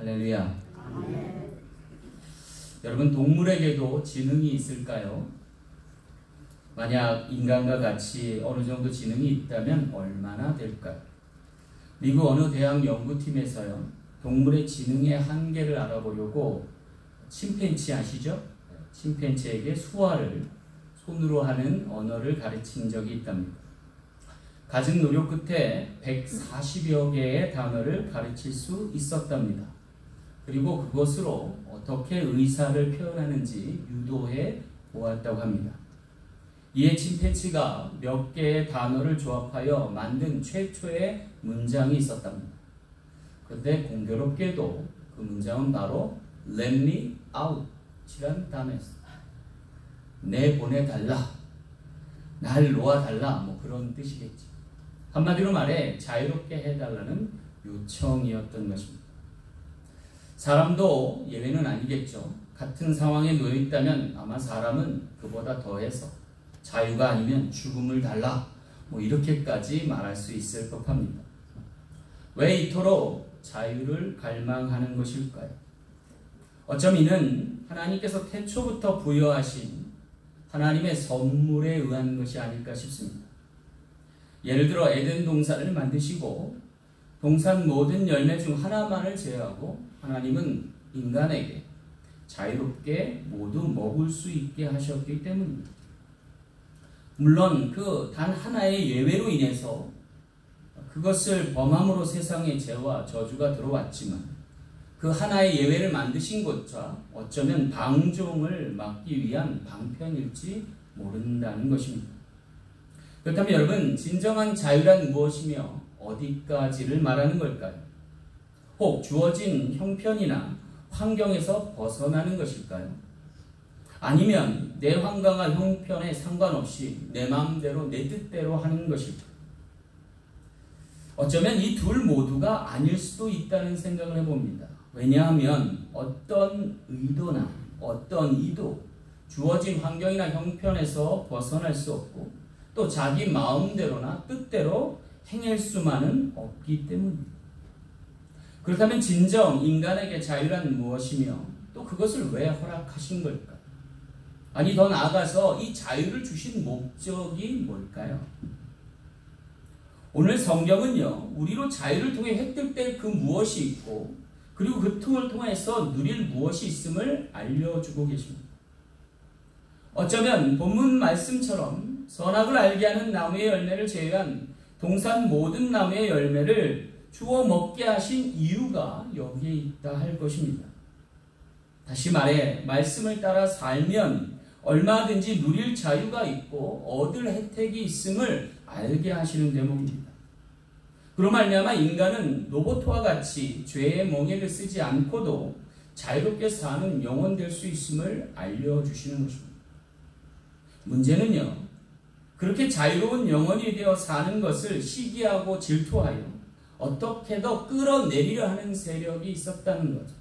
할렐루야. 여러분, 동물에게도 지능이 있을까요? 만약 인간과 같이 어느 정도 지능이 있다면 얼마나 될까요? 미국 어느 대학 연구팀에서요, 동물의 지능의 한계를 알아보려고 침팬지 아시죠? 침팬지에게 수화를 손으로 하는 언어를 가르친 적이 있답니다. 갖은 노력 끝에 140여 개의 단어를 가르칠 수 있었답니다. 그리고 그것으로 어떻게 의사를 표현하는지 유도해 보았다고 합니다. 이에 침팬지가 몇 개의 단어를 조합하여 만든 최초의 문장이 있었답니다. 그런데 공교롭게도 그 문장은 바로 Let me out 이라는 단어였습니다. 내보내달라, 날 놓아달라, 뭐 그런 뜻이겠지. 한마디로 말해 자유롭게 해달라는 요청이었던 것입니다. 사람도 예외는 아니겠죠. 같은 상황에 놓여 있다면 아마 사람은 그보다 더해서 자유가 아니면 죽음을 달라, 뭐 이렇게까지 말할 수 있을 법합니다. 왜 이토록 자유를 갈망하는 것일까요? 어쩜 이는 하나님께서 태초부터 부여하신 하나님의 선물에 의한 것이 아닐까 싶습니다. 예를 들어 에덴 동산을 만드시고 동산 모든 열매 중 하나만을 제외하고 하나님은 인간에게 자유롭게 모두 먹을 수 있게 하셨기 때문입니다. 물론 그 단 하나의 예외로 인해서 그것을 범함으로 세상에 죄와 저주가 들어왔지만 그 하나의 예외를 만드신 것과 어쩌면 방종을 막기 위한 방편일지 모른다는 것입니다. 그렇다면 여러분, 진정한 자유란 무엇이며 어디까지를 말하는 걸까요? 혹 주어진 형편이나 환경에서 벗어나는 것일까요? 아니면 내 환경과 형편에 상관없이 내 마음대로 내 뜻대로 하는 것일까요? 어쩌면 이 둘 모두가 아닐 수도 있다는 생각을 해봅니다. 왜냐하면 어떤 의도나 어떤 이도 주어진 환경이나 형편에서 벗어날 수 없고 또 자기 마음대로나 뜻대로 행할 수만은 없기 때문입니다. 그렇다면 진정 인간에게 자유란 무엇이며 또 그것을 왜 허락하신 걸까? 아니, 더 나아가서 이 자유를 주신 목적이 뭘까요? 오늘 성경은요, 우리로 자유를 통해 획득될 그 무엇이 있고 그리고 그 틈을 통해서 누릴 무엇이 있음을 알려주고 계십니다. 어쩌면 본문 말씀처럼 선악을 알게 하는 나무의 열매를 제외한 동산 모든 나무의 열매를 주워 먹게 하신 이유가 여기에 있다 할 것입니다. 다시 말해 말씀을 따라 살면 얼마든지 누릴 자유가 있고 얻을 혜택이 있음을 알게 하시는 대목입니다. 그로 말미암아 인간은 로봇과 같이 죄의 멍에를 쓰지 않고도 자유롭게 사는 영혼 될 수 있음을 알려주시는 것입니다. 문제는요, 그렇게 자유로운 영혼이 되어 사는 것을 시기하고 질투하여 어떻게 더 끌어내리려 하는 세력이 있었다는 거죠.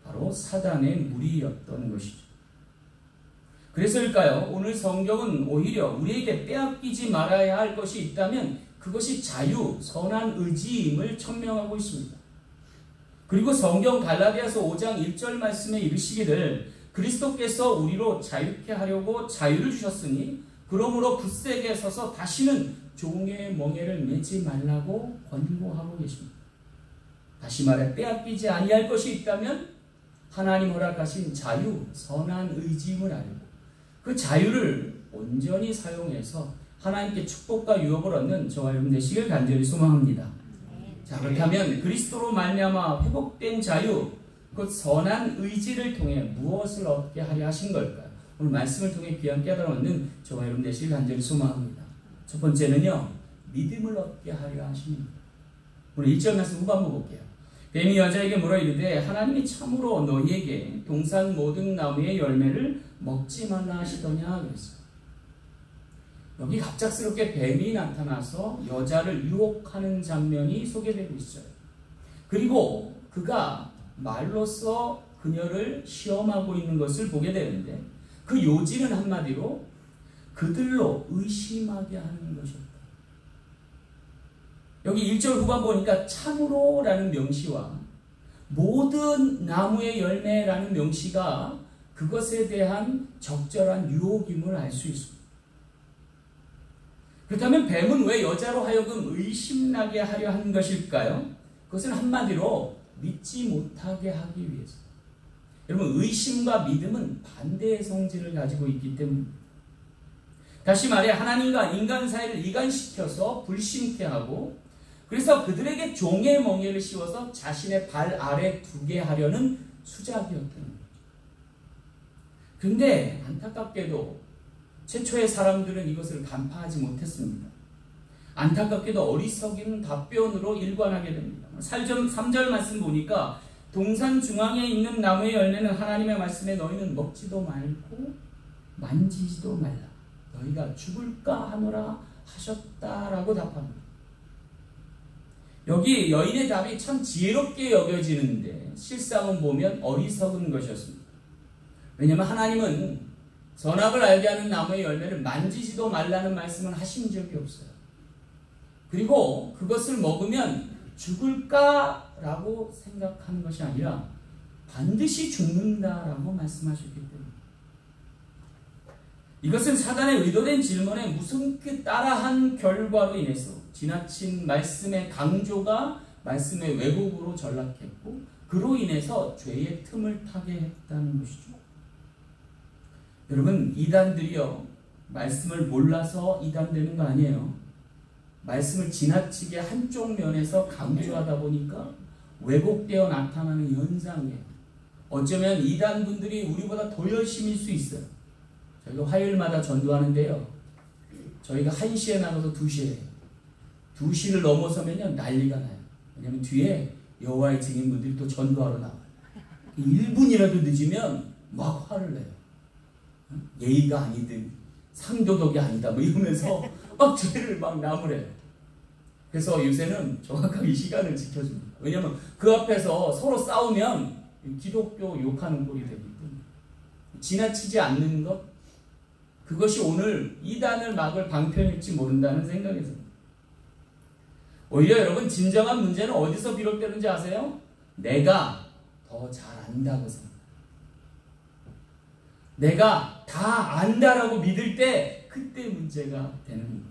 바로 사단의 무리였던 것이죠. 그래서일까요? 오늘 성경은 오히려 우리에게 빼앗기지 말아야 할 것이 있다면 그것이 자유, 선한 의지임을 천명하고 있습니다. 그리고 성경 갈라디아서 5장 1절 말씀에 이르시기를 그리스도께서 우리로 자유케 하려고 자유를 주셨으니 그러므로 굳세게 서서 다시는 종의 멍에를 매지 말라고 권고하고 계십니다. 다시 말해 빼앗기지 아니할 것이 있다면 하나님 허락하신 자유, 선한 의지임을 알고 그 자유를 온전히 사용해서 하나님께 축복과 유업을 얻는 저와 여러분 되시길 간절히 소망합니다. 자, 그렇다면 그리스도로 말미암아 회복된 자유, 그 선한 의지를 통해 무엇을 얻게 하려 하신 걸까요? 오늘 말씀을 통해 귀한 깨달음 얻는 저와 여러분 되시길 간절히 소망합니다. 첫 번째는요, 믿음을 얻게 하려 하십니다. 오늘 1절 말씀 후반부 볼게요. 뱀이 여자에게 물어 이르되 하나님이 참으로 너희에게 동산 모든 나무의 열매를 먹지 말라 하시더냐 그랬어요. 여기 갑작스럽게 뱀이 나타나서 여자를 유혹하는 장면이 소개되고 있어요. 그리고 그가 말로써 그녀를 시험하고 있는 것을 보게 되는데 그 요지는 한마디로 그들로 의심하게 하는 것이었다. 여기 1절 후반 보니까 참으로라는 명시와 모든 나무의 열매라는 명시가 그것에 대한 적절한 유혹임을 알 수 있습니다. 그렇다면 뱀은 왜 여자로 하여금 의심나게 하려 한 것일까요? 그것은 한마디로 믿지 못하게 하기 위해서. 여러분, 의심과 믿음은 반대의 성질을 가지고 있기 때문입니다. 다시 말해 하나님과 인간 사이를 이간시켜서 불신케 하고, 그래서 그들에게 종의 멍에를 씌워서 자신의 발 아래 두게 하려는 수작이었던 거죠. 그런데 안타깝게도 최초의 사람들은 이것을 간파하지 못했습니다. 안타깝게도 어리석인 답변으로 일관하게 됩니다. 3절 말씀 보니까 동산 중앙에 있는 나무의 열매는 하나님의 말씀에 너희는 먹지도 말고 만지지도 말라. 너희가 죽을까 하노라 하셨다라고 답합니다. 여기 여인의 답이 참 지혜롭게 여겨지는데 실상은 보면 어리석은 것이었습니다. 왜냐하면 하나님은 선악을 알게 하는 나무의 열매를 만지지도 말라는 말씀을 하신 적이 없어요. 그리고 그것을 먹으면 죽을까라고 생각한 것이 아니라 반드시 죽는다라고 말씀하셨기 때문에, 이것은 사단의 의도된 질문에 무섭게 따라한 결과로 인해서 지나친 말씀의 강조가 말씀의 왜곡으로 전락했고, 그로 인해서 죄의 틈을 타게 했다는 것이죠. 여러분, 이단들이요, 말씀을 몰라서 이단되는 거 아니에요. 말씀을 지나치게 한쪽 면에서 강조하다 보니까 왜곡되어 나타나는 현상이에요. 어쩌면 이단분들이 우리보다 더 열심일 수 있어요. 저희가 화요일마다 전도하는데요, 저희가 1시에 나가서 2시에 2시를 넘어서면요 난리가 나요. 왜냐하면 뒤에 여호와의 증인분들이 또 전도하러 나와요. 1분이라도 늦으면 막 화를 내요. 예의가 아니든 상도덕이 아니다 뭐 이러면서 막 죄를 막 나무래요. 그래서 요새는 정확하게 시간을 지켜줍니다. 왜냐하면 그 앞에서 서로 싸우면 기독교 욕하는 꼴이 되기 때문에 지나치지 않는 것, 그것이 오늘 이단을 막을 방편일지 모른다는 생각에서. 오히려 여러분, 진정한 문제는 어디서 비롯되는지 아세요? 내가 더 잘 안다고 생각해요. 내가 다 안다라고 믿을 때 그때 문제가 되는 거죠.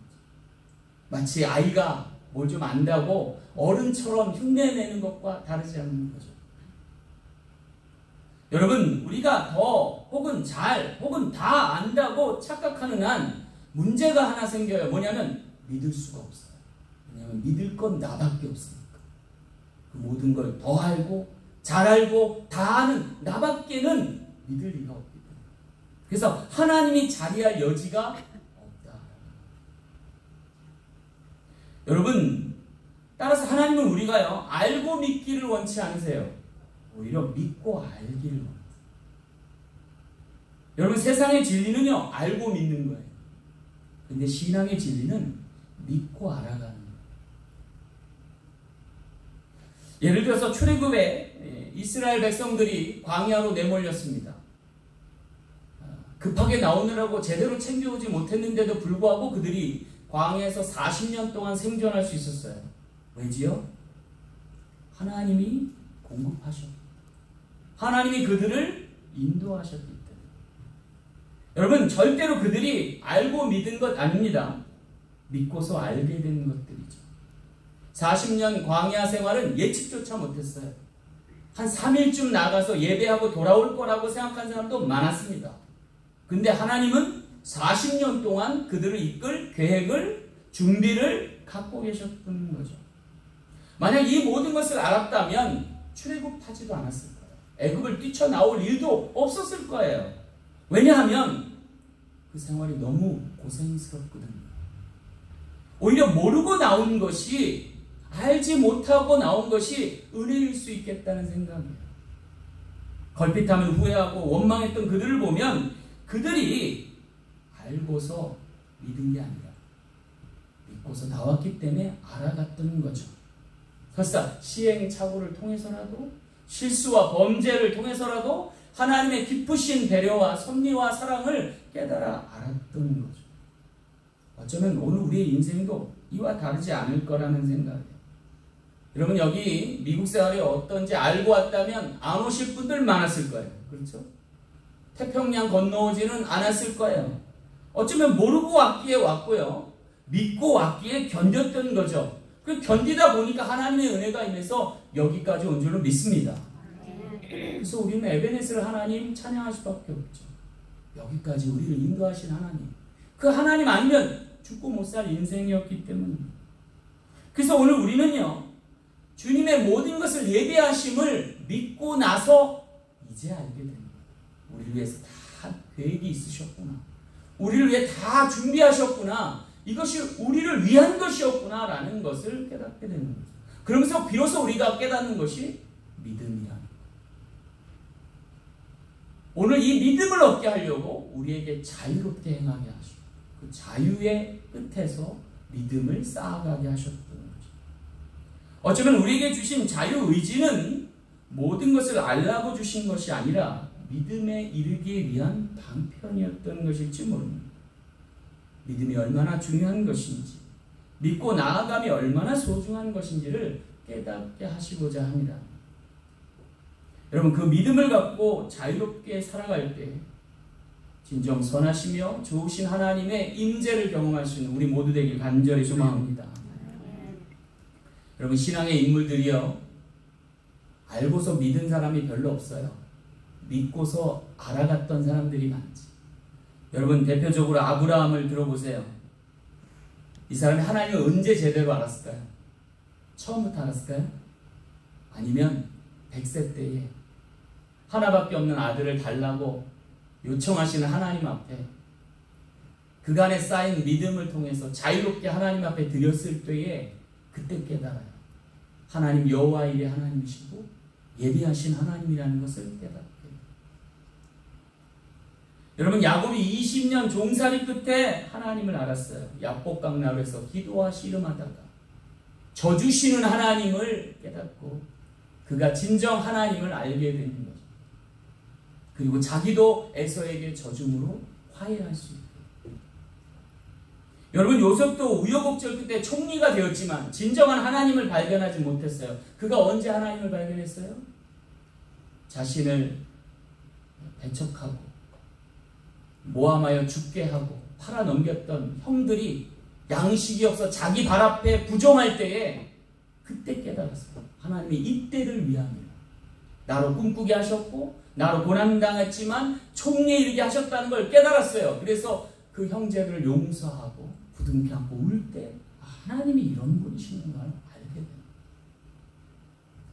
마치 아이가 뭘 좀 안다고 어른처럼 흉내내는 것과 다르지 않는 거죠. 여러분, 우리가 더 혹은 잘 혹은 다 안다고 착각하는 한 문제가 하나 생겨요. 뭐냐면 믿을 수가 없어요. 왜냐하면 믿을 건 나밖에 없으니까. 그 모든 걸 더 알고 잘 알고 다 아는 나밖에는 믿을 리가 없기 때문에. 그래서 하나님이 자리할 여지가 없다. 여러분, 따라서 하나님은 우리가요, 알고 믿기를 원치 않으세요. 오히려 믿고 알기를 원해요. 여러분, 세상의 진리는요, 알고 믿는 거예요. 근데 신앙의 진리는 믿고 알아가는 거예요. 예를 들어서 출애굽에 이스라엘 백성들이 광야로 내몰렸습니다. 급하게 나오느라고 제대로 챙겨오지 못했는데도 불구하고 그들이 광야에서 40년 동안 생존할 수 있었어요. 왜지요? 하나님이 공급하셨고 하나님이 그들을 인도하셨기 때문에. 여러분, 절대로 그들이 알고 믿은 것 아닙니다. 믿고서 알게 된 것들이죠. 40년 광야 생활은 예측조차 못했어요. 한 3일쯤 나가서 예배하고 돌아올 거라고 생각한 사람도 많았습니다. 근데 하나님은 40년 동안 그들을 이끌 계획을, 준비를 갖고 계셨던 거죠. 만약 이 모든 것을 알았다면 출애굽하지도 않았을 거예요. 애굽을 뛰쳐나올 일도 없었을 거예요. 왜냐하면 그 생활이 너무 고생스럽거든요. 오히려 모르고 나온 것이, 알지 못하고 나온 것이 은혜일 수 있겠다는 생각이에요. 걸핏하면 후회하고 원망했던 그들을 보면 그들이 알고서 믿은 게 아니라 믿고서 나왔기 때문에 알아갔던 거죠. 설사 시행착오를 통해서라도, 실수와 범죄를 통해서라도 하나님의 깊으신 배려와 섭리와 사랑을 깨달아 알았던 거죠. 어쩌면 오늘 우리의 인생도 이와 다르지 않을 거라는 생각이에요. 여러분 여기 미국 생활이 어떤지 알고 왔다면 안 오실 분들 많았을 거예요. 그렇죠? 태평양 건너오지는 않았을 거예요. 어쩌면 모르고 왔기에 왔고요. 믿고 왔기에 견뎠던 거죠. 그 견디다 보니까 하나님의 은혜가 임해서 여기까지 온 줄을 믿습니다. 그래서 우리는 에베네스를 하나님 찬양할 수밖에 없죠. 여기까지 우리를 인도하신 하나님. 그 하나님 아니면 죽고 못 살 인생이었기 때문입니다. 그래서 오늘 우리는요. 주님의 모든 것을 예비하심을 믿고 나서 이제 알게 됩니다. 우리를 위해서 다 계획이 있으셨구나. 우리를 위해 다 준비하셨구나. 이것이 우리를 위한 것이었구나 라는 것을 깨닫게 되는 거죠. 그러면서 비로소 우리가 깨닫는 것이 믿음이라는 거예요. 오늘 이 믿음을 얻게 하려고 우리에게 자유롭게 행하게 하시고 그 자유의 끝에서 믿음을 쌓아가게 하셨던 거죠. 어쩌면 우리에게 주신 자유의지는 모든 것을 알라고 주신 것이 아니라 믿음에 이르기 위한 방편이었던 것일지 모릅니다. 믿음이 얼마나 중요한 것인지, 믿고 나아감이 얼마나 소중한 것인지를 깨닫게 하시고자 합니다. 여러분 그 믿음을 갖고 자유롭게 살아갈 때 진정 선하시며 좋으신 하나님의 임재를 경험할 수 있는 우리 모두 되길 간절히 소망합니다. 여러분 신앙의 인물들이요 알고서 믿은 사람이 별로 없어요. 믿고서 알아갔던 사람들이 많지. 여러분 대표적으로 아브라함을 들어보세요. 이 사람이 하나님을 언제 제대로 알았을까요? 처음부터 알았을까요? 아니면 100세 때에 하나밖에 없는 아들을 달라고 요청하시는 하나님 앞에 그간에 쌓인 믿음을 통해서 자유롭게 하나님 앞에 드렸을 때에 그때 깨달아요. 하나님 여호와 일의 하나님이시고 예비하신 하나님이라는 것을 깨닫게. 여러분 야곱이 20년 종살이 끝에 하나님을 알았어요. 야복강나루에서 기도와 씨름하다가 져주시는 하나님을 깨닫고 그가 진정 하나님을 알게 되는 거죠. 그리고 자기도 에서에게 져줌으로 화해할 수 있고. 여러분 요셉도 우여곡절 끝에 총리가 되었지만 진정한 하나님을 발견하지 못했어요. 그가 언제 하나님을 발견했어요? 자신을 배척하고 모함하여 죽게 하고 팔아넘겼던 형들이 양식이 없어 자기 발 앞에 부정할 때에 그때 깨달았어요. 하나님이 이때를 위함이라. 나로 꿈꾸게 하셨고 나로 고난당했지만 총리에 이르게 하셨다는 걸 깨달았어요. 그래서 그 형제들을 용서하고 부둥켜 안고 울 때 하나님이 이런 분이시는 걸 알게 됩니다.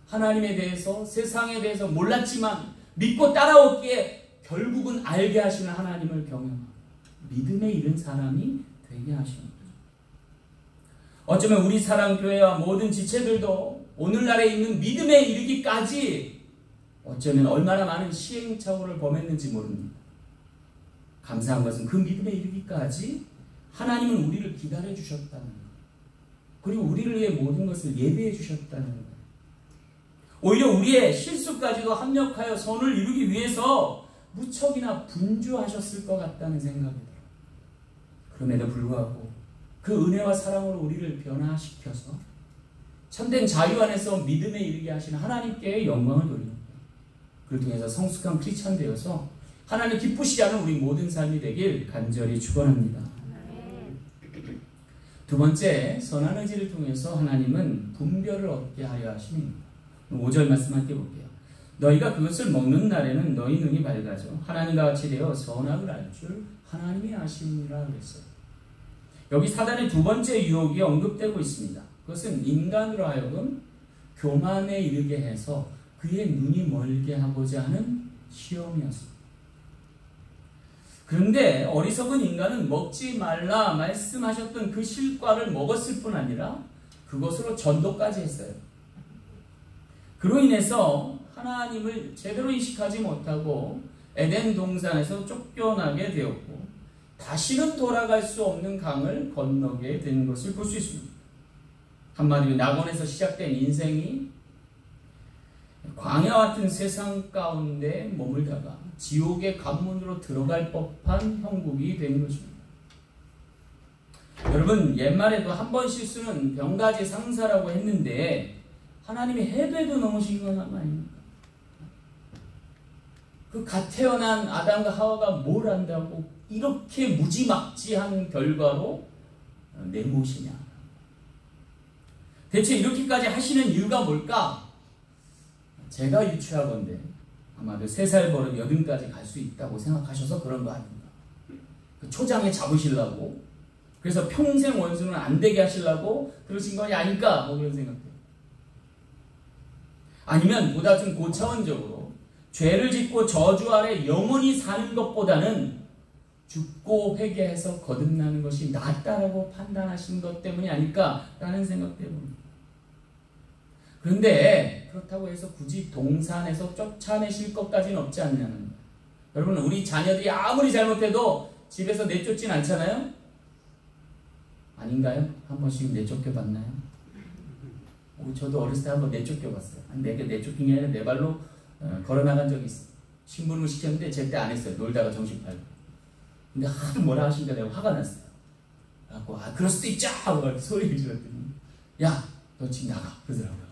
하나님에 대해서 세상에 대해서 몰랐지만 믿고 따라오기에 결국은 알게 하시는 하나님을 경험하고 믿음에 이른 사람이 되게 하시는 거죠. 어쩌면 우리 사랑교회와 모든 지체들도 오늘날에 있는 믿음에 이르기까지 어쩌면 얼마나 많은 시행착오를 범했는지 모릅니다. 감사한 것은 그 믿음에 이르기까지 하나님은 우리를 기다려 주셨다는 것, 그리고 우리를 위해 모든 것을 예배해 주셨다는 것, 오히려 우리의 실수까지도 합력하여 선을 이루기 위해서 무척이나 분주하셨을 것 같다는 생각이 들어요. 그럼에도 불구하고 그 은혜와 사랑으로 우리를 변화시켜서 참된 자유 안에서 믿음에 이르게 하시는 하나님께 영광을 돌립니다. 그를 통해서 성숙한 크리스찬 되어서 하나님 기쁘시지 않은 우리 모든 삶이 되길 간절히 축원합니다. 두 번째, 선한 의지를 통해서 하나님은 분별을 얻게 하려 하십니다. 5절 말씀 함께 볼게요. 너희가 그것을 먹는 날에는 너희 눈이 밝아져 하나님과 같이 되어 선악을 알 줄 하나님이 아심이라 그랬어요. 여기 사단의 두 번째 유혹이 언급되고 있습니다. 그것은 인간으로 하여금 교만에 이르게 해서 그의 눈이 멀게 하고자 하는 시험이었습니다. 그런데 어리석은 인간은 먹지 말라 말씀하셨던 그 실과를 먹었을 뿐 아니라 그것으로 전도까지 했어요. 그로 인해서 하나님을 제대로 인식하지 못하고 에덴 동산에서 쫓겨나게 되었고 다시는 돌아갈 수 없는 강을 건너게 된 것을 볼 수 있습니다. 한마디로 낙원에서 시작된 인생이 광야 같은 세상 가운데 머물다가 지옥의 관문으로 들어갈 법한 형국이 된 것입니다. 여러분 옛말에도 한 번 실수는 병가지 상사라고 했는데 하나님이 해도 해도 넘으신 건 아닙니까? 그 갓 태어난 아담과 하와가 뭘 안다고 이렇게 무지막지한 결과로 내모시냐? 대체 이렇게까지 하시는 이유가 뭘까? 제가 유추하건대 아마도 3살 버릇 80까지 갈 수 있다고 생각하셔서 그런 거 아닌가? 그 초장에 잡으시려고, 그래서 평생 원수는 안 되게 하시려고 그러신 것이 아닐까? 뭐 그런 생각돼요. 아니면 보다 좀 고차원적으로 죄를 짓고 저주 아래 영원히 사는 것보다는 죽고 회개해서 거듭나는 것이 낫다라고 판단하신 것 때문이 아닐까라는 생각 때문입니다. 그런데 그렇다고 해서 굳이 동산에서 쫓아내실 것까지는 없지 않냐는 거예요. 여러분, 우리 자녀들이 아무리 잘못해도 집에서 내쫓진 않잖아요? 아닌가요? 한 번씩 내쫓겨봤나요? 저도 어렸을 때 한 번 내쫓겨봤어요. 내가 내쫓긴 게 아니라 내 발로 걸어나간 적이 있어요. 신부름을 시켰는데 제때 안 했어요. 놀다가 정신 팔고. 근데 하도 뭐라 하시니까 내가 화가 났어요. 그래갖고 그럴 수도 있죠! 하고 소리를 질렀더니 야, 너 지금 나가! 그러더라고요.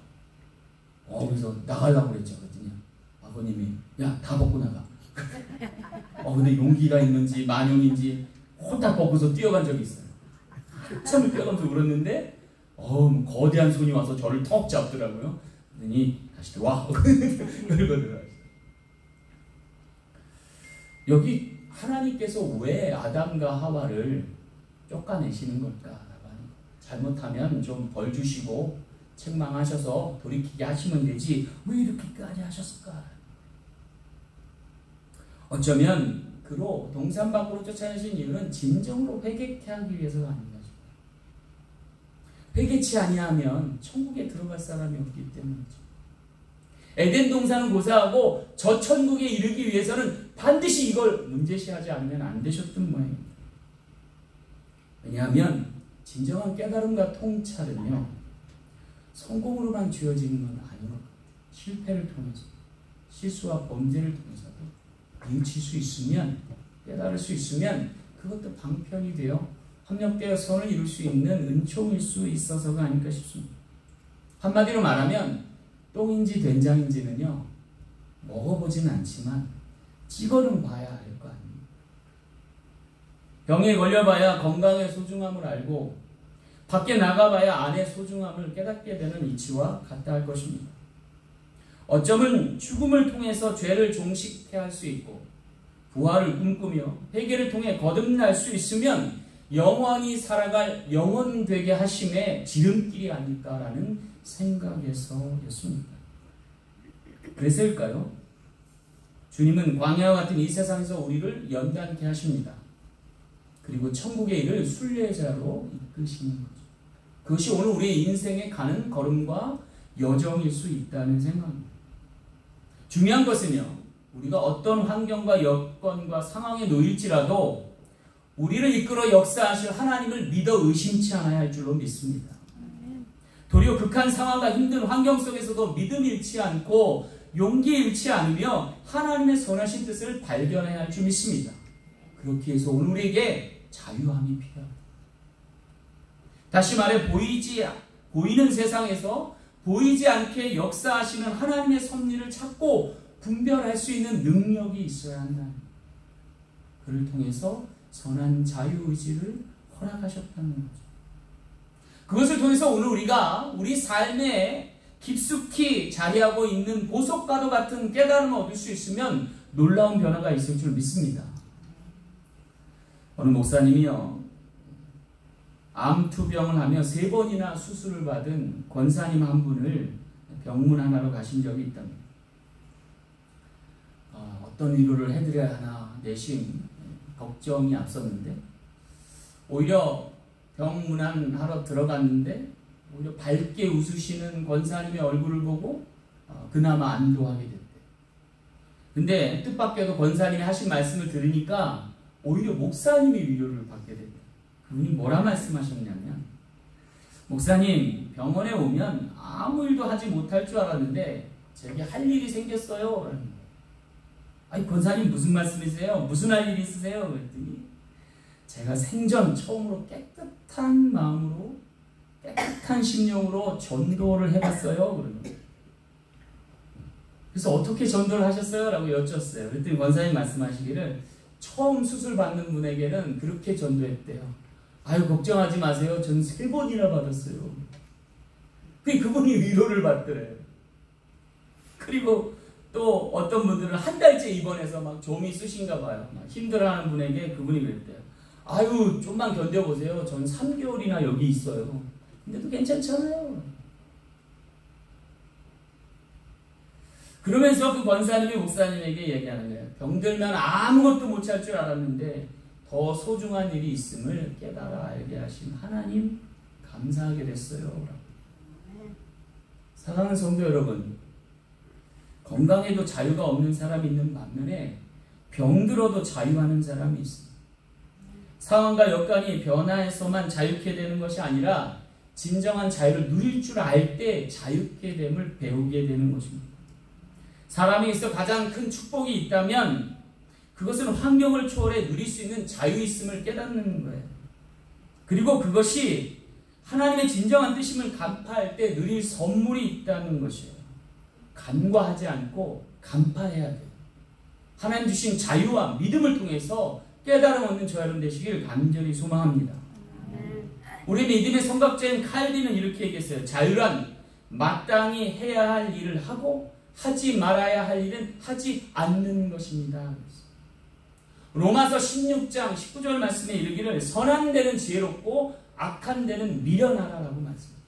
그래서 나가려고 그랬죠. 그랬더니 아버님이 야, 다 벗고 나가. 근데 용기가 있는지 만용인지 홀딱 벗고서 뛰어간 적이 있어요. 한참을 뛰어가면서 울었는데 거대한 손이 와서 저를 턱 잡더라고요. 그러더니 다시 들어와. 그러더라고요. 여기 하나님께서 왜 아담과 하와를 쫓아내시는 걸까? 잘못하면 좀 벌 주시고 책망하셔서 돌이키게 하시면 되지 왜 이렇게까지 하셨을까? 어쩌면 그로 동산 밖으로 쫓아내신 이유는 진정으로 회개케 하기 위해서가 아닌가 싶어요. 회개치 아니하면 천국에 들어갈 사람이 없기 때문이죠. 에덴 동산은 고사하고 저 천국에 이르기 위해서는 반드시 이걸 문제시하지 않으면 안 되셨던 모양입니다. 왜냐하면 진정한 깨달음과 통찰은요, 성공으로만 주어지는 건 아닌 것 같아요. 실패를 통해서, 실수와 범죄를 통해서도 뉘우칠 수 있으면, 깨달을 수 있으면 그것도 방편이 되어 협력되어 선을 이룰 수 있는 은총일 수 있어서가 아닐까 싶습니다. 한마디로 말하면 똥인지 된장인지는요, 먹어보진 않지만 찍어는 봐야 알 거 아닙니까? 병에 걸려봐야 건강의 소중함을 알고 밖에 나가봐야 안의 소중함을 깨닫게 되는 이치와 같다 할 것입니다. 어쩌면 죽음을 통해서 죄를 종식케 할 수 있고 부활을 꿈꾸며 회개를 통해 거듭날 수 있으면 영원히 살아갈 영원되게 하심의 지름길이 아닐까라는 생각에서였습니다. 그래서일까요? 주님은 광야와 같은 이 세상에서 우리를 연단케 하십니다. 그리고 천국의 일을 순례자로 이끄시는 거죠. 그것이 오늘 우리의 인생에 가는 걸음과 여정일 수 있다는 생각입니다. 중요한 것은요, 우리가 어떤 환경과 여건과 상황에 놓일지라도 우리를 이끌어 역사하실 하나님을 믿어 의심치 않아야 할 줄로 믿습니다. 도리어 극한 상황과 힘든 환경 속에서도 믿음 잃지 않고 용기 잃지 않으며 하나님의 선하신 뜻을 발견해야 할 줄 믿습니다. 그렇게 해서 오늘 우리에게 자유함이 필요합니다. 다시 말해 보이는 세상에서 보이지 않게 역사하시는 하나님의 섭리를 찾고 분별할 수 있는 능력이 있어야 한다는, 그를 통해서 선한 자유의지를 허락하셨다는 거죠. 그것을 통해서 오늘 우리가 우리 삶에 깊숙이 자리하고 있는 보석과도 같은 깨달음을 얻을 수 있으면 놀라운 변화가 있을 줄 믿습니다. 어느 목사님이요, 암투병을 하며 3번이나 수술을 받은 권사님 한 분을 병문안하러 가신 적이 있답니다. 어떤 위로를 해드려야 하나 내심 걱정이 앞섰는데, 오히려 병문안하러 들어갔는데 오히려 밝게 웃으시는 권사님의 얼굴을 보고 그나마 안도하게 됐대. 근데 뜻밖에도 권사님이 하신 말씀을 들으니까 오히려 목사님이 위로를 받게 됐대. 그분이 뭐라 말씀하셨냐면, 목사님, 병원에 오면 아무 일도 하지 못할 줄 알았는데 제게 할 일이 생겼어요. 아니, 권사님 무슨 말씀이세요? 무슨 할 일이 있으세요? 그랬더니 제가 생전 처음으로 깨끗한 마음으로 깨끗한 심령으로 전도를 해봤어요? 그러면. 그래서 어떻게 전도를 하셨어요? 라고 여쭸어요. 그랬더니 권사님 말씀하시기를 처음 수술 받는 분에게는 그렇게 전도했대요. 아유 걱정하지 마세요. 전 3번이나 받았어요. 그분이 위로를 받더래요. 그리고 또 어떤 분들은 한 달째 입원해서 막 좀이 쑤신가 봐요. 막 힘들어하는 분에게 그분이 그랬대요. 아유 좀만 견뎌보세요. 전 3개월이나 여기 있어요. 근데도 괜찮잖아요. 그러면서 그 권사님이 목사님에게 얘기하는 거예요. 병들면 아무것도 못 할 줄 알았는데 더 소중한 일이 있음을 깨달아 알게 하신 하나님 감사하게 됐어요. 사랑하는 성도 여러분, 건강에도 자유가 없는 사람이 있는 반면에 병들어도 자유하는 사람이 있습니다. 상황과 여건이 변화해서만 자유케 되는 것이 아니라 진정한 자유를 누릴 줄 알 때 자유케 됨을 배우게 되는 것입니다. 사람이 있어 가장 큰 축복이 있다면 그것은 환경을 초월해 누릴 수 있는 자유있음을 깨닫는 거예요. 그리고 그것이 하나님의 진정한 뜻임을 간파할 때 누릴 선물이 있다는 것이에요. 간과하지 않고 간파해야 돼요. 하나님 주신 자유와 믿음을 통해서 깨달음 얻는 저와 여러분 되시길 간절히 소망합니다. 우리 믿음의 성각자인 칼빈은 이렇게 얘기했어요. 자유란 마땅히 해야 할 일을 하고 하지 말아야 할 일은 하지 않는 것입니다. 로마서 16장 19절 말씀에 이르기를 선한 데는 지혜롭고 악한 데는 미련하라라고 말씀합니다.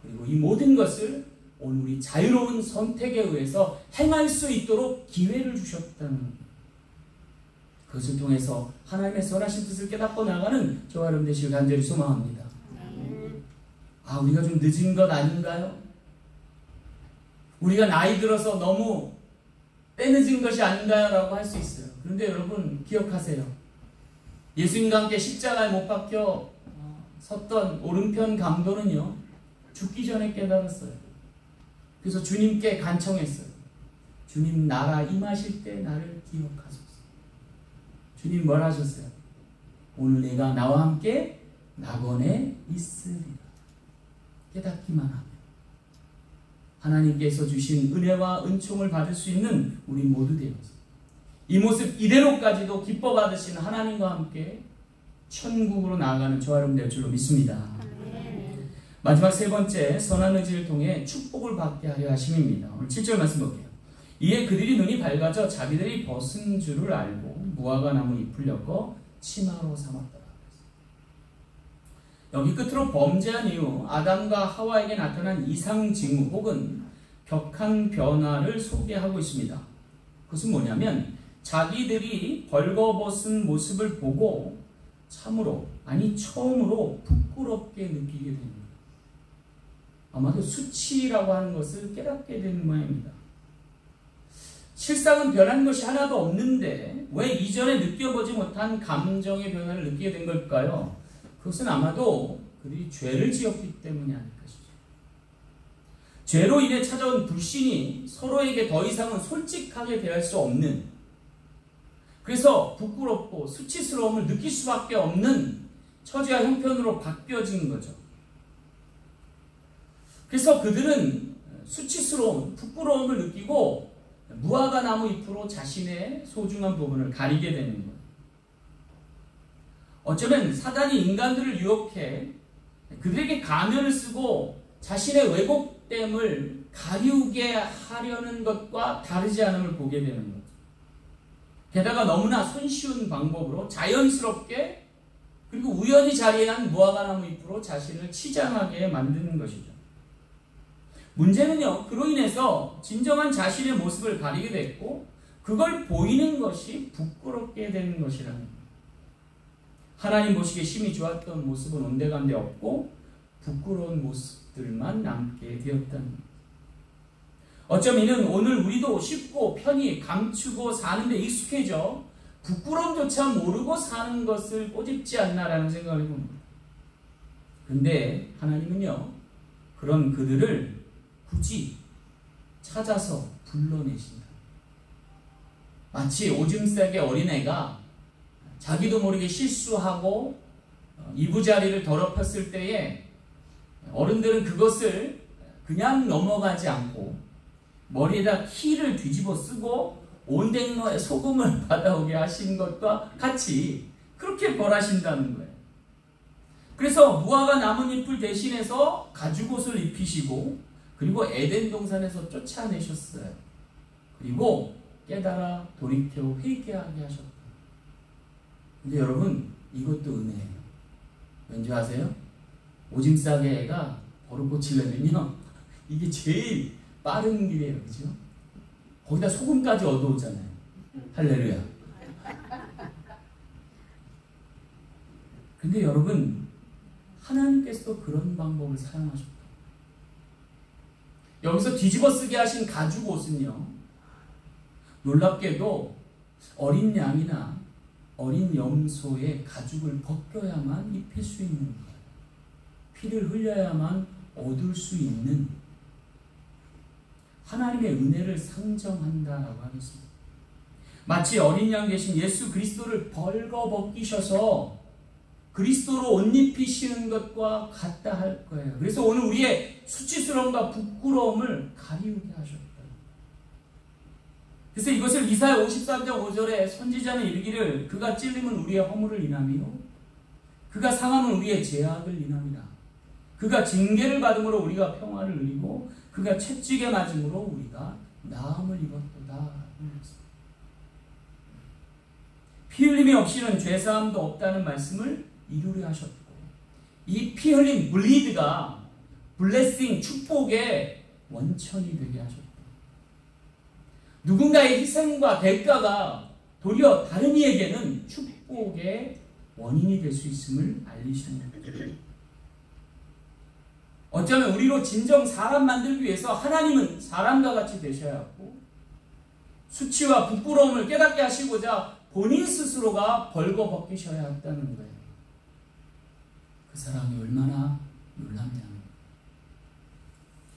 그리고 이 모든 것을 오늘 우리 자유로운 선택에 의해서 행할 수 있도록 기회를 주셨다는 겁니다. 그것을 통해서 하나님의 선하신 뜻을 깨닫고 나가는 저와 여러분 되시길 간절히 소망합니다. 아, 우리가 좀 늦은 것 아닌가요? 우리가 나이 들어서 너무 때늦은 것이 아닌가요? 라고 할 수 있어요. 그런데 여러분 기억하세요. 예수님과 함께 십자가에 못 박혀 섰던 오른편 강도는요, 죽기 전에 깨달았어요. 그래서 주님께 간청했어요. 주님 나라 임하실 때 나를 기억하소서. 주님 뭘 하셨어요? 오늘 내가 나와 함께 낙원에 있으리라. 깨닫기만 하면 하나님께서 주신 은혜와 은총을 받을 수 있는 우리 모두 되었습니다. 이 모습 이대로까지도 기뻐 받으신 하나님과 함께 천국으로 나아가는 저와 여러분 될 줄로 믿습니다. 마지막 세 번째, 선한 의지를 통해 축복을 받게 하려 하심입니다. 오늘 7절 말씀 볼게요. 이에 그들이 눈이 밝아져 자기들이 벗은 줄을 알고 무화과 나무 잎을 엮어 치마로 삼았더라. 여기 끝으로 범죄한 이후 아담과 하와에게 나타난 이상 징후 혹은 격한 변화를 소개하고 있습니다. 그것은 뭐냐면 자기들이 벌거벗은 모습을 보고 참으로, 아니 처음으로 부끄럽게 느끼게 됩니다. 아마도 수치라고 하는 것을 깨닫게 되는 모양입니다. 실상은 변한 것이 하나도 없는데 왜 이전에 느껴보지 못한 감정의 변화를 느끼게 된 걸까요? 그것은 아마도 그들이 죄를 지었기 때문이 아닐까 싶습니다. 죄로 인해 찾아온 불신이 서로에게 더 이상은 솔직하게 대할 수 없는, 그래서 부끄럽고 수치스러움을 느낄 수밖에 없는 처지와 형편으로 바뀌어진 거죠. 그래서 그들은 수치스러움, 부끄러움을 느끼고 무화과 나무 잎으로 자신의 소중한 부분을 가리게 되는 거예요. 어쩌면 사단이 인간들을 유혹해 그들에게 가면을 쓰고 자신의 왜곡됨을 가리우게 하려는 것과 다르지 않음을 보게 되는 거죠. 게다가 너무나 손쉬운 방법으로 자연스럽게 그리고 우연히 자리한 무화과나무 잎으로 자신을 치장하게 만드는 것이죠. 문제는요, 그로 인해서 진정한 자신의 모습을 가리게 됐고 그걸 보이는 것이 부끄럽게 되는 것이라는 거예요. 하나님 보시기에 심히 좋았던 모습은 온데간데 없고 부끄러운 모습들만 남게 되었다는 거예요. 어쩌면 이는 오늘 우리도 쉽고 편히 감추고 사는데 익숙해져 부끄러움조차 모르고 사는 것을 꼬집지 않나라는 생각을 해봅니다. 그런데 하나님은요, 그런 그들을 굳이 찾아서 불러내신다. 마치 오줌 싸개 어린애가 자기도 모르게 실수하고 이부자리를 더럽혔을 때에 어른들은 그것을 그냥 넘어가지 않고 머리에다 키를 뒤집어 쓰고 온댕로에 소금을 받아오게 하신 것과 같이 그렇게 벌하신다는 거예요. 그래서 무화과 나뭇잎을 대신해서 가죽옷을 입히시고 그리고 에덴 동산에서 쫓아내셨어요. 그리고 깨달아 돌이켜 회개하게 하셨다. 근데 여러분, 이것도 은혜예요. 왠지 아세요? 오줌 싸게 애가 버릇 고치려면요, 이게 제일 빠른 길이에요. 그죠? 거기다 소금까지 얻어오잖아요. 할렐루야. 근데 여러분, 하나님께서도 그런 방법을 사용하셨다. 여기서 뒤집어 쓰게 하신 가죽 옷은요, 놀랍게도 어린 양이나 어린 염소의 가죽을 벗겨야만 입힐 수 있는 거예요. 피를 흘려야만 얻을 수 있는 하나님의 은혜를 상정한다라고 하겠습니다. 마치 어린 양 대신 예수 그리스도를 벌거벗기셔서 그리스도로 옷 입히시는 것과 같다 할 거예요. 그래서 오늘 우리의 수치스러움과 부끄러움을 가리우게 하셨다. 그래서 이것을 이사야 53장 5절에 선지자는 이르기를 그가 찔림은 우리의 허물을 인하며 그가 상함은 우리의 죄악을 인함이라. 그가 징계를 받음으로 우리가 평화를 누리고 그가 채찍에 맞음으로 우리가 나음을 입었도다. 피 흘림이 없이는 죄사함도 없다는 말씀을 이루려 하셨고, 이 피 흘림 블리드가 블레싱 축복의 원천이 되게 하셨고, 누군가의 희생과 대가가 도리어 다른 이에게는 축복의 원인이 될 수 있음을 알리시는 거예요. 어쩌면 우리로 진정 사람 만들기 위해서 하나님은 사람과 같이 되셔야 하고 수치와 부끄러움을 깨닫게 하시고자 본인 스스로가 벌거벗기셔야 한다는 거예요. 그 사랑이 얼마나 놀랍냐.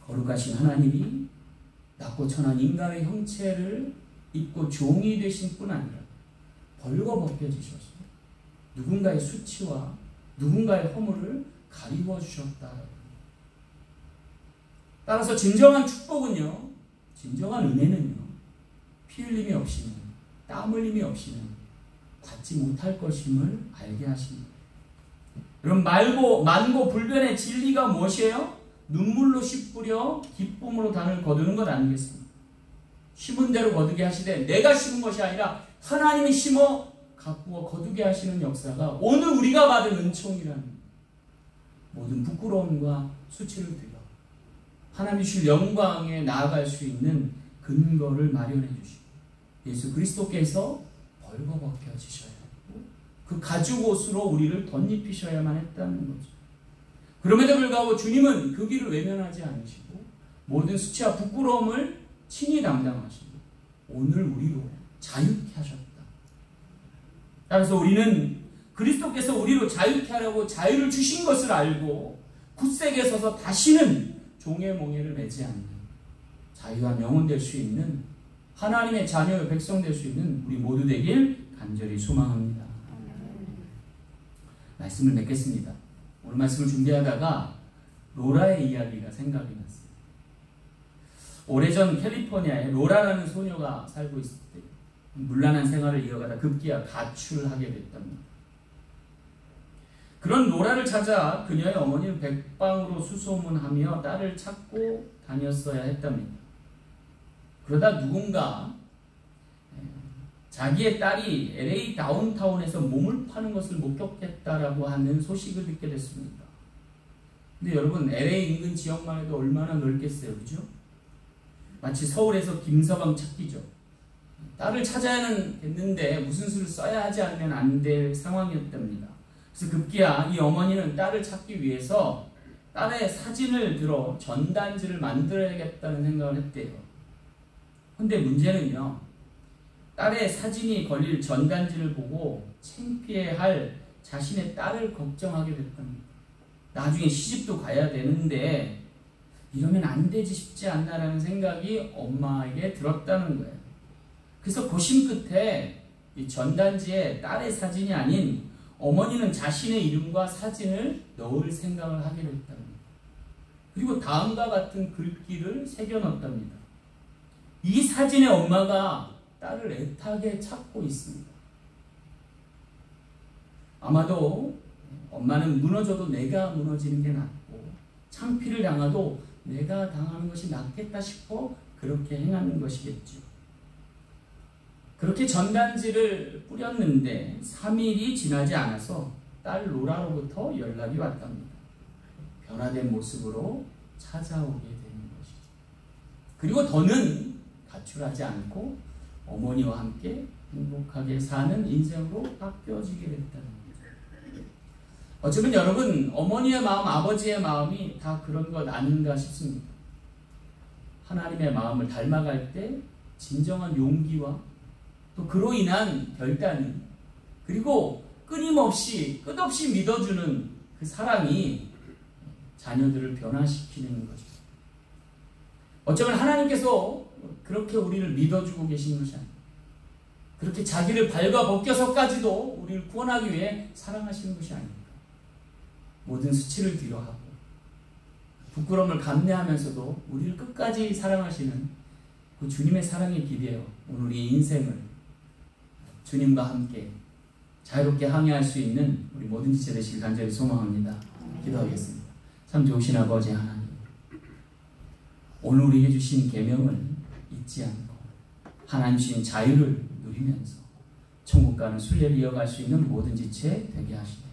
거룩하신 하나님이 낮고 천한 인간의 형체를 입고 종이 되신 뿐 아니라 벌거벗겨지셔서 누군가의 수치와 누군가의 허물을 가리워 주셨다. 따라서 진정한 축복은요, 진정한 은혜는요, 피 흘림이 없이는, 땀 흘림이 없이는 받지 못할 것임을 알게 하십니다. 그럼 만고 불변의 진리가 무엇이에요? 눈물로 씨 뿌려 기쁨으로 단을 거두는 것 아니겠습니까? 심은 대로 거두게 하시되 내가 심은 것이 아니라 하나님이 심어 가꾸어 거두게 하시는 역사가 오늘 우리가 받은 은총이라는 모든 부끄러움과 수치를 들여 하나님 주실 영광에 나아갈 수 있는 근거를 마련해 주시고 예수 그리스도께서 벌거벗겨지셔야 하고 그 가죽 옷으로 우리를 덧입히셔야만 했다는 거죠. 그럼에도 불구하고 주님은 그 길을 외면하지 않으시고 모든 수치와 부끄러움을 친히 담당하시고 오늘 우리로 자유케 하셨다. 따라서 우리는 그리스도께서 우리로 자유케 하려고 자유를 주신 것을 알고 굳세게 서서 다시는 종의 몽해를 매지 않는 자유한 영혼 될 수 있는 하나님의 자녀의 백성 될 수 있는 우리 모두 되길 간절히 소망합니다. 말씀을 맺겠습니다. 오늘 말씀을 준비하다가 로라의 이야기가 생각이 났어요. 오래전 캘리포니아에 로라라는 소녀가 살고 있을 때 문란한 생활을 이어가다 급기야 가출하게 됐답니다. 그런 로라를 찾아 그녀의 어머니는 백방으로 수소문하며 딸을 찾고 다녔어야 했답니다. 그러다 누군가 자기의 딸이 LA 다운타운에서 몸을 파는 것을 목격했다라고 하는 소식을 듣게 됐습니다. 근데 여러분, LA 인근 지역만 해도 얼마나 넓겠어요, 그죠? 마치 서울에서 김서방 찾기죠. 딸을 찾아야는 했는데 무슨 수를 써야 하지 않으면 안 될 상황이었답니다. 그래서 급기야 이 어머니는 딸을 찾기 위해서 딸의 사진을 들어 전단지를 만들어야겠다는 생각을 했대요. 근데 문제는요, 딸의 사진이 걸릴 전단지를 보고 창피해할 자신의 딸을 걱정하게 됐답니다. 나중에 시집도 가야 되는데 이러면 안 되지 싶지 않나라는 생각이 엄마에게 들었다는 거예요. 그래서 고심 끝에 이 전단지에 딸의 사진이 아닌 어머니는 자신의 이름과 사진을 넣을 생각을 하게 됐답니다. 그리고 다음과 같은 글귀를 새겨넣었답니다. 이 사진의 엄마가 딸을 애타게 찾고 있습니다. 아마도 엄마는 무너져도 내가 무너지는 게 낫고 창피를 당해도 내가 당하는 것이 낫겠다 싶어 그렇게 행하는 것이겠죠. 그렇게 전단지를 뿌렸는데 3일이 지나지 않아서 딸 로라로부터 연락이 왔답니다. 변화된 모습으로 찾아오게 되는 것이죠. 그리고 더는 가출하지 않고 어머니와 함께 행복하게 사는 인생으로 바뀌어지게 됐다는 거죠. 어쩌면 여러분, 어머니의 마음, 아버지의 마음이 다 그런 것 아닌가 싶습니다. 하나님의 마음을 닮아갈 때 진정한 용기와 또 그로 인한 결단이, 그리고 끊임없이 끝없이 믿어주는 그 사랑이 자녀들을 변화시키는 거죠. 어쩌면 하나님께서 그렇게 우리를 믿어주고 계신 것이 아닙니다. 그렇게 자기를 발과 벗겨서까지도 우리를 구원하기 위해 사랑하시는 것이 아닙니다. 모든 수치를 뒤로하고 부끄러움을 감내하면서도 우리를 끝까지 사랑하시는 그 주님의 사랑에 기대어 오늘 우리 인생을 주님과 함께 자유롭게 항해할 수 있는 우리 모든 지체 되시길 간절히 소망합니다. 기도하겠습니다. 참 좋으신 아버지 하나님, 오늘 우리에게 주신 계명을 잊지 않고 하나님 주신 자유를 누리면서 천국 가는 순례를 이어갈 수 있는 모든 지체 되게 하시되,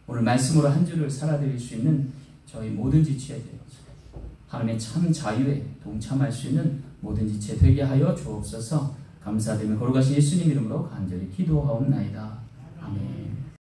오늘 말씀으로 한 주를 살아드릴 수 있는 저희 모든 지체 되어서 하나님의 참 자유에 동참할 수 있는 모든 지체 되게 하여 주옵소서. 감사드리며 거룩하신 예수님 이름으로 간절히 기도하옵나이다. 아멘.